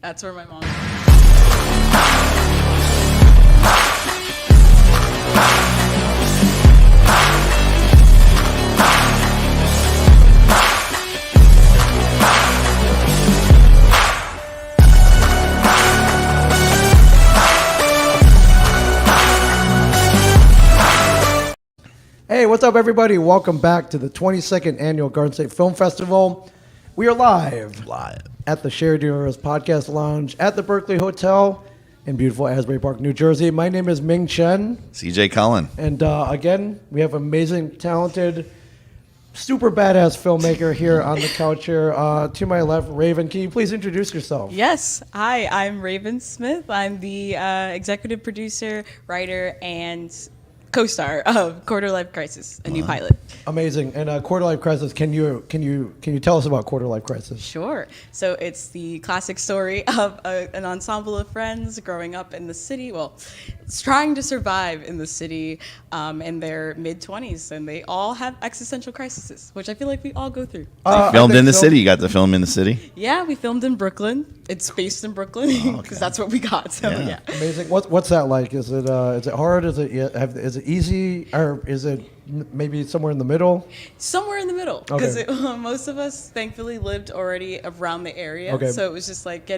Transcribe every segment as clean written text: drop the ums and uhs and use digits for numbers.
That's where my mom. Hey, what's up, everybody? Welcome back to the 22nd Annual Garden State Film Festival. We are live at the Shared Universe Podcast Lounge at the Berkeley Hotel in beautiful Asbury Park, New Jersey. My name is Ming Chen. CJ Cullen. And again, we have amazing, talented, super badass filmmaker here on the couch here. To my left, Raven. Can you please introduce yourself? Yes. Hi, I'm Raven Smith. I'm the executive producer, writer, and co-star of Quarter Life Crisis, a new pilot. Amazing. And Quarter Life Crisis, can you tell us about Quarter Life Crisis? Sure. So it's the classic story of an ensemble of friends growing up in the city. Well, it's trying to survive in the city in their mid-20s, and they all have existential crises, which I feel like we all go through. Filmed in the city. You got to film in the city? Yeah, we filmed in Brooklyn. It's based in Brooklyn because that's what we got. So yeah. Amazing. What's that like? Is it hard? Is it easy, or is it maybe somewhere in the middle? Somewhere in the middle, because Okay. most of us thankfully lived already around the area. Okay. So it was just like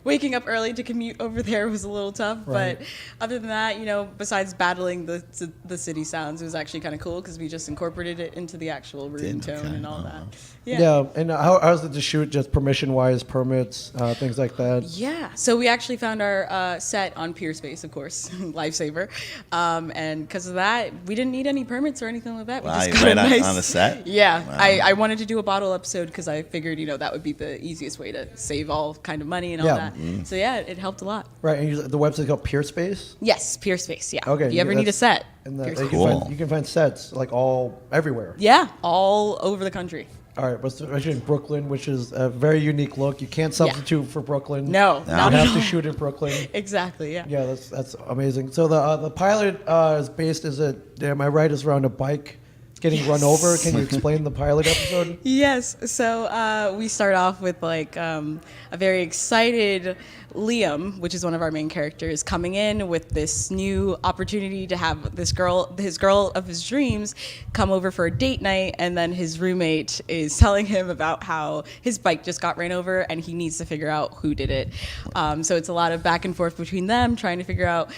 waking up early to commute over there was a little tough. Right. But other than that, besides battling the city sounds, it was actually kind of cool because we just incorporated it into the actual room tone and all that. Yeah. And how's it to shoot? Just permission-wise, permits, things like that. Yeah, so we actually found our set on Pier Space, of course, lifesaver, and because of that, we didn't need any permits or anything like that. We Wow, just you got right a on- nice, on the set? Yeah, Wow. I wanted to do a bottle episode because I figured that would be the easiest way to save all kind of money and all Yeah. that. So yeah, it helped a lot. Right, and the website's called Peer Space. Yes, Pier Space. Yeah. Okay, If you ever need a set, And Pier you Space. Cool. you can find sets like everywhere. Yeah, all over the country. All right, but especially in Brooklyn, which is a very unique look. You can't substitute for Brooklyn. No, No. not You at have to all. shoot in Brooklyn. Exactly. Yeah. Yeah, that's amazing. So the pilot is based. Am I right? Is around a bike getting run over. Can you explain the pilot episode? Yes. So we start off with a very excited Liam, which is one of our main characters, coming in with this new opportunity to have his girl of his dreams, come over for a date night, and then his roommate is telling him about how his bike just got ran over and he needs to figure out who did it. So it's a lot of back and forth between them trying to figure out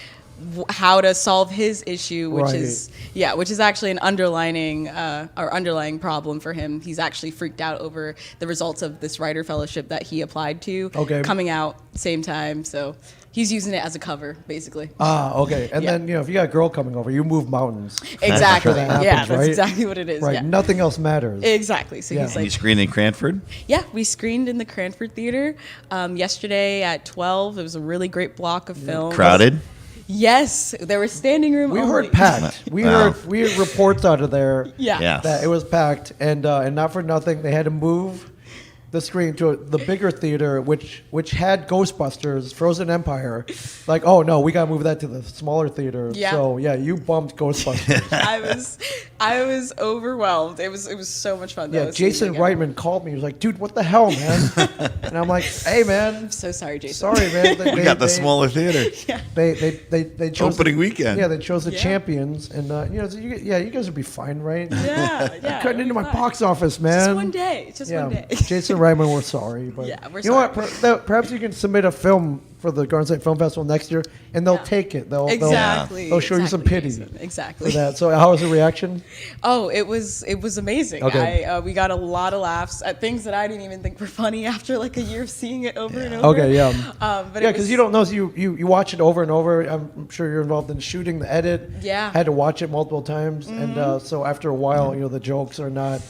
how to solve his issue, which is actually an underlying problem for him. He's actually freaked out over the results of this writer fellowship that he applied to, coming out same time. So he's using it as a cover, basically. Okay. And then if you got a girl coming over, you move mountains. Exactly. That happens, That's right? exactly what it is. Right. Yeah. Nothing else matters. Exactly. So he's You like, screened in Cranford? yeah, we screened in the Cranford Theater yesterday at 12. It was a really great block of film. Crowded? Yes, there was standing room. We only. heard packed. We Wow. heard reports out of there. Yeah. Yes. That it was packed, and not for nothing, they had to move the screen to the bigger theater, which had Ghostbusters, Frozen Empire. Like, oh no, we gotta move that to the smaller theater. Yeah. So yeah, you bumped Ghostbusters. I was overwhelmed. It was so much fun. Yeah, though, Jason seeing it. Reitman called me. He was like, "Dude, what the hell, man?" And I'm like, "Hey, man, I'm so sorry, Jason. sorry, man. We got the smaller theater. They chose Opening weekend. Yeah, they chose the Yeah. champions, and you guys would be fine, right? Yeah. Cutting into my fun. box office, man. Just one day. Just Yeah, one day. Jason Reitman, we're sorry, but Yeah, we're you know sorry. what? Perhaps you can submit a film for the Garden State Film Festival next year, and they'll take it. Exactly. They'll show you some pity Jason. Exactly. for that. So, how was the reaction? Oh, it was amazing. Okay. We got a lot of laughs at things that I didn't even think were funny after like a year of seeing it over and over. Okay, yeah. But Yeah, it because was- you don't know, so you watch it over and over. I'm sure you're involved in shooting, the edit. Yeah. Had to watch it multiple times, and so after a while, the jokes are not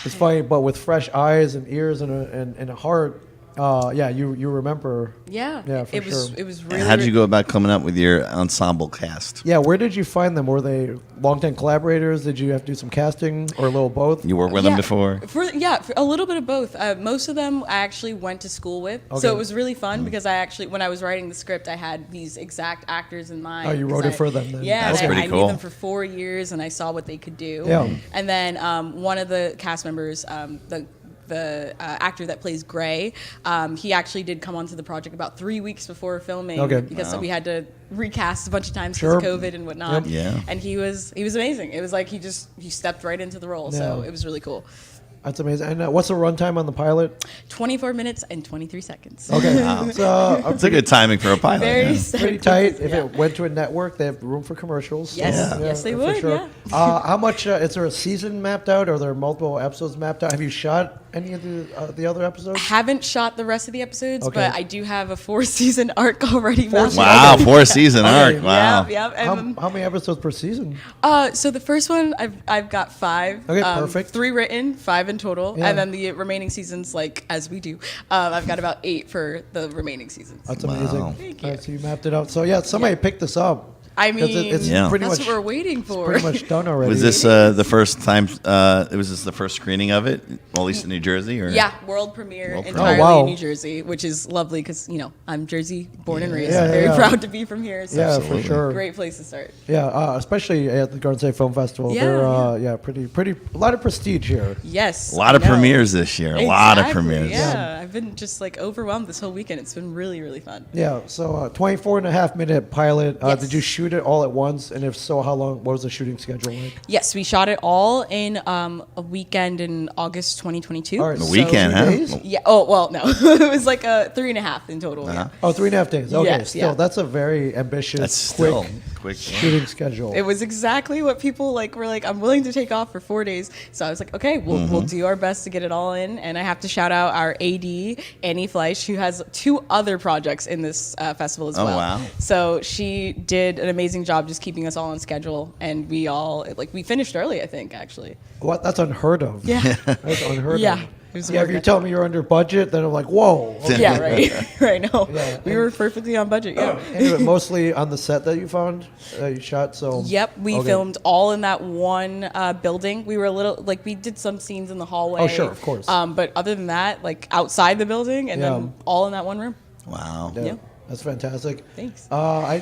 as funny, but with fresh eyes and ears and a heart, you remember. Yeah, for it was sure. it was really. How did you go about coming up with your ensemble cast? Yeah, where did you find them? Were they longtime collaborators? Did you have to do some casting, or a little both? You worked with them before? For a little bit of both. Most of them I actually went to school with, Okay. so it was really fun because when I was writing the script, I had these exact actors in mind. Oh, you 'cause wrote it for them then. Yeah, That's and pretty I cool. knew them for 4 years, and I saw what they could do. Yeah. And then one of the cast members, the the actor that plays Gray. He actually did come onto the project about 3 weeks before filming because we had to recast a bunch of times because of COVID and whatnot. Yeah. And he was amazing. It was like he stepped right into the role. So it was really cool. That's amazing. And what's the runtime on the pilot? 24 minutes and 23 seconds. Okay. So, It's a good timing for a pilot. Very pretty tight. If it went to a network, they have room for commercials. Yes, So, yes, they for would. Sure. Yeah. How much is there a season mapped out? Or are there multiple episodes mapped out? Have you shot any of the other episodes? Haven't shot the rest of the episodes, Okay. but I do have a 4-season arc already. mapped Wow, out. 4-season arc. Wow. Yep. And How many episodes per season? so the first one I've got 5. Okay, perfect. 3 written, 5 in total, Yeah. and then the remaining seasons, like as we do, I've got about 8 for the remaining seasons. That's amazing. Wow. Thank you. So you mapped it out. So somebody picked this up. I 'Cause mean, it's Yeah. pretty that's much what we're waiting for. pretty much done already. Was this the first time? Was this the first screening of it? Well, at least in New Jersey, or Yeah, world premiere World entirely premiere. Oh, wow. in New Jersey, which is lovely because I'm Jersey born and raised. Yeah, Very yeah. proud to be from here. So Yeah, for sure. great place to start. Yeah, especially at the Garden State Film Festival. Yeah, They're pretty a lot of prestige here. Yes, a lot I of know. premieres this year. A lot of Exactly, premieres. Yeah, I've been just like overwhelmed this whole weekend. It's been really, really fun. Yeah, so 24 and a half minute pilot. Yes. Did you shoot it all at once? And if so, how long? What was the shooting schedule like? Yes, we shot it all in a weekend in August 2022. All right, The weekend, 2 huh? days? Yeah. Oh well, no, it was like 3.5 in total. Uh-huh. Yeah. Oh, 3.5 days. Okay, Yes, still, yeah. that's a very ambitious, That's quick, still quick. Yeah. shooting schedule. It was exactly what people were like, I'm willing to take off for 4 days. So I was like, okay, we'll do our best to get it all in. And I have to shout out our AD, Annie Fleisch, who has 2 other projects in this festival as Oh, well. wow. So she did an amazing job just keeping us all on schedule. And we all, we finished early, I think, actually. What? That's unheard of. Yeah. That's unheard Yeah. of. It was a Yeah, if work you ethic. tell me you're under budget, then I'm like, whoa. Okay. Yeah, right. right, no. Yeah, We were perfectly on budget, yeah. Anyway, mostly on the set that you found, you shot, so. Yep, we Okay. filmed all in that one building. We were a little we did some scenes in the hallway. Oh, sure, of course. But other than that, outside the building, and Yeah. then all in that one room. Wow. Yeah, Yeah. that's fantastic. Thanks.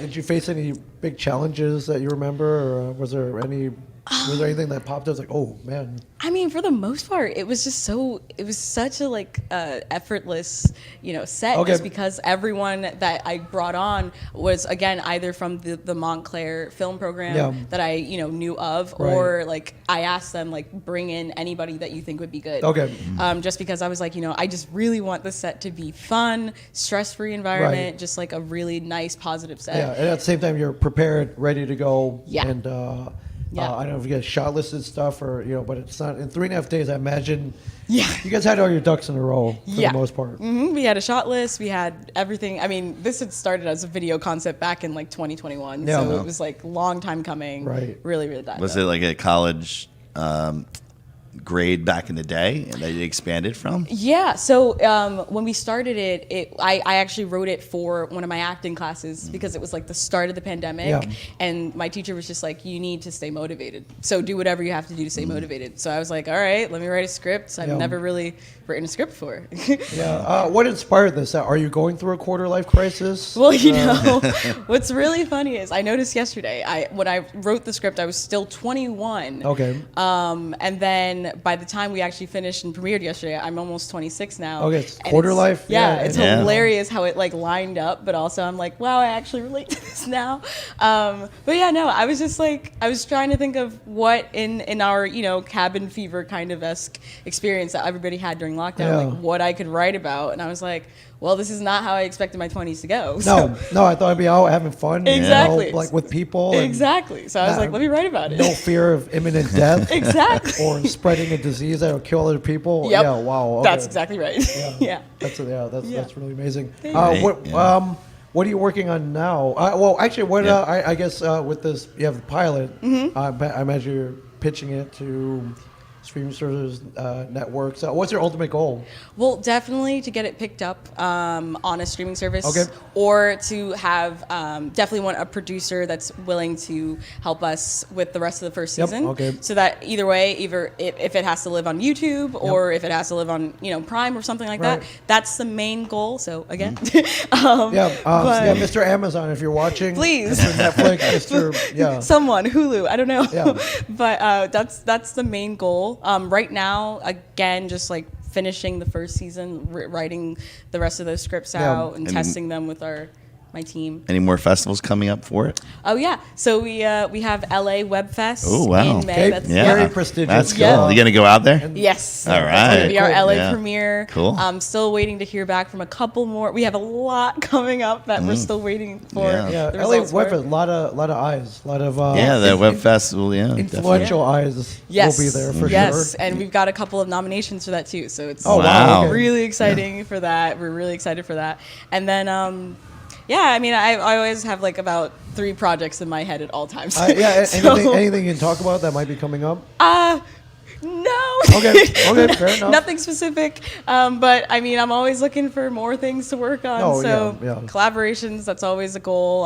Did you face any big challenges that you remember, or was there anything that popped up? Like, oh man. I mean, for the most part, it was just it was such a efforttless, set Okay. just because everyone that I brought on was, again, either from the Montclair film program Yeah. that I, knew of, Right. or I asked them, bring in anybody that you think would be good. Okay. Just because I was like, I just really want the set to be fun, stress-free environment, Right. just a really nice, positive set. Yeah, and at the same time, you're prepared, ready to go. Yeah. And Yeah. I don't know if you get shot listed stuff or but it's not in 3.5 days. I imagine. Yeah. You guys had all your ducks in a row for Yeah. the most part. We had a shot list. We had everything. I mean, this had started as a video concept back in 2021. Yeah. So it was long time coming. Right. Really, really dialed Was up. it like a college grade back in the day, and they expanded from? Yeah. So when we started I actually wrote it for one of my acting classes because it was the start of the pandemic, Yeah. and my teacher was just like, "You need to stay motivated. So do whatever you have to do to stay motivated." So I was like, "All right, let me write a script." So I've Yeah. never really written a script before. Yeah. What inspired this? Are you going through a quarter life crisis? Well, what's really funny is I noticed yesterday, when I wrote the script, I was still 21. Okay. And then by the time we actually finished and premiered yesterday, I'm almost 26 now. Okay, it's And quarter life? Yeah, Yeah, it's yeah. hilarious how it lined up, but also I'm like, wow, I actually relate to this now. But yeah, no, I was just I was trying to think of what in our cabin fever kind of esque experience that everybody had during lockdown, Yeah. what I could write about, and I was like, well, this is not how I expected my 20s to go. No, I thought I'd be out having fun. Exactly. With people. And Exactly. So I was like, let me write about it. No fear of imminent death. Exactly. Or spreading a disease that will kill other people. Yep. Yeah, wow. Okay. That's exactly right. Yeah. That's really amazing. Thank What are you working on now? Well, actually, I guess with this, you have the pilot. Mm-hmm. I imagine you're pitching it to streaming services, networks. What's your ultimate goal? Well, definitely to get it picked up on a streaming service, Okay. or to have definitely want a producer that's willing to help us with the rest of the first Yep, season. okay. So that either way, either if it has to live on YouTube or if it has to live on Prime or something like Right. that, that's the main goal. So again, Yeah, Mr. Amazon, if you're watching, Please. Mr. Netflix, Mr. someone Hulu, I don't know, Yeah. but that's the main goal right now. Again, just finishing the first season, writing the rest of those scripts Yeah. out and testing them with my team. Any more festivals coming up for it? Oh yeah, so we have LA Web Fest Oh, wow. in May. Okay. That's Yeah, Very prestigious. That's cool. Yeah. You gonna go out there? Yes. All That's going right. to be our Cool. LA Yeah. premiere. Cool. I'm still waiting to hear back from a couple more. We have a lot coming up that we're still waiting for. Yeah. Yeah, the LA results Web for. Fest, a lot of eyes, a lot of Yeah, the web festival. Yeah, influential eyes Yes. will be there for yes. sure. And we've got a couple of nominations for that too. So it's Oh, wow. okay. really exciting for that. We're really excited for that. And then yeah, I mean, I always have like about 3 projects in my head at all times. Yeah, So, anything you can talk about that might be coming up? no. Okay, fair enough. Nothing specific, but I mean, I'm always looking for more things to work on. Oh, so yeah. collaborations, that's always a goal.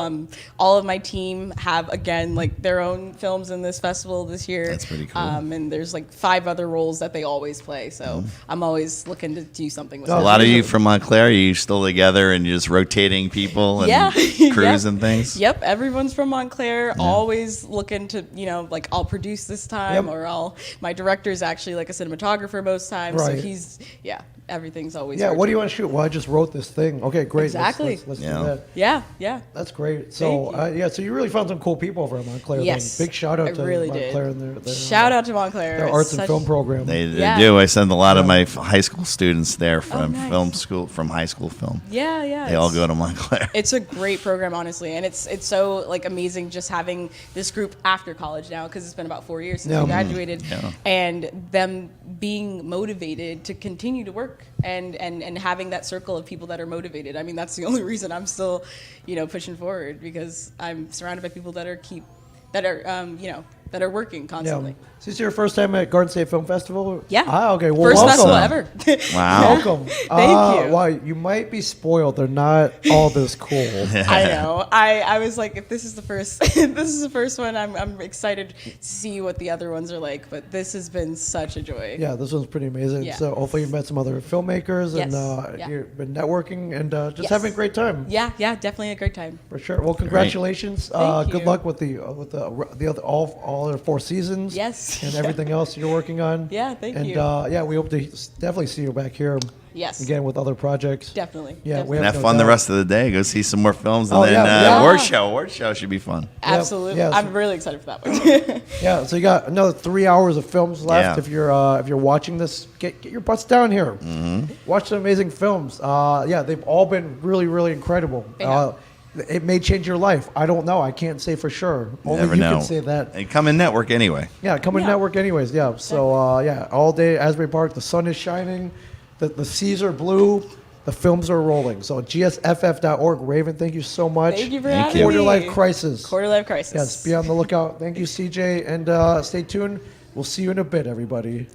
All of my team have again like their own films in this festival this year. That's pretty cool. And there's like 5 other roles that they always play. So I'm always looking to do something with No, A them. lot of you from Montclair, are you still together and you're just rotating people and Yeah. crews Yep. and things? Yep, everyone's from Montclair. Always looking to, like I'll produce this time, Yep. or my director's actually like a cinematographer most times. Right. So everything's always. Yeah, what do you virtual. want to shoot? Well, I just wrote this thing. Okay, great. Exactly. Let's Yeah. do that. Yeah. That's great. So, Thank so you really found some cool people over at Montclair. then. Yes, Big shout out I to really Montclair did. and their Shout out to Montclair. their It's arts and such- film program. They Yeah. do. I send a lot of my high school students there from nice. film school, from high school film. Yeah. They all it's- go to Montclair. It's a great program, honestly, and it's so like amazing just having this group after college now because it's been about 4 years since Yeah. we graduated, Yeah. and them being motivated to continue to work and having that circle of people that are motivated. I mean, that's the only reason I'm still, pushing forward because I'm surrounded by people that are that are working Yeah. constantly. Is this your first time at Garden State Film Festival? Yeah. Okay. Well, First welcome. festival ever. Wow. Welcome. Thank you. Wow, you might be spoiled. They're not all this cool. I know. I was like, if this is the first, this is the first one. I'm excited to see what the other ones are like. But this has been such a joy. Yeah, this one's pretty amazing. Yeah. So hopefully you met some other filmmakers Yes. and Yeah. you've been networking and just Yes. having a great time. Yeah, definitely a great time. For sure. Well, congratulations. Thank Good you. luck with the other all the 4 seasons. Yes. And everything else you're working on. Yeah, thank and, you. And we hope to definitely see you back here. Yes. Again with other projects. Definitely. Yeah, definitely. And have no fun the doubt. rest of the day. Go see some more films and Oh, then yeah. award show. Award show should be fun. Absolutely. Yeah, so- I'm really excited for that one. Yeah, so you got another 3 hours of films left. Yeah. If you're watching this, get your butts down here. Watch some amazing films. They've all been really, really incredible. They have. It may change your life. I don't know. I can't say for sure. Only Never you know. can say that. They come in network anyway. Yeah, come in Yeah. network anyways. Yeah. So all day Asbury Park, the sun is shining, the seas are blue, the films are rolling. So gsff.org. Raven, thank you so much. Thank you for Thank having you. me. Quarter Life Crisis. Quarter life crisis. Yes, be on the lookout. Thank you, CJ, and stay tuned. We'll see you in a bit, everybody.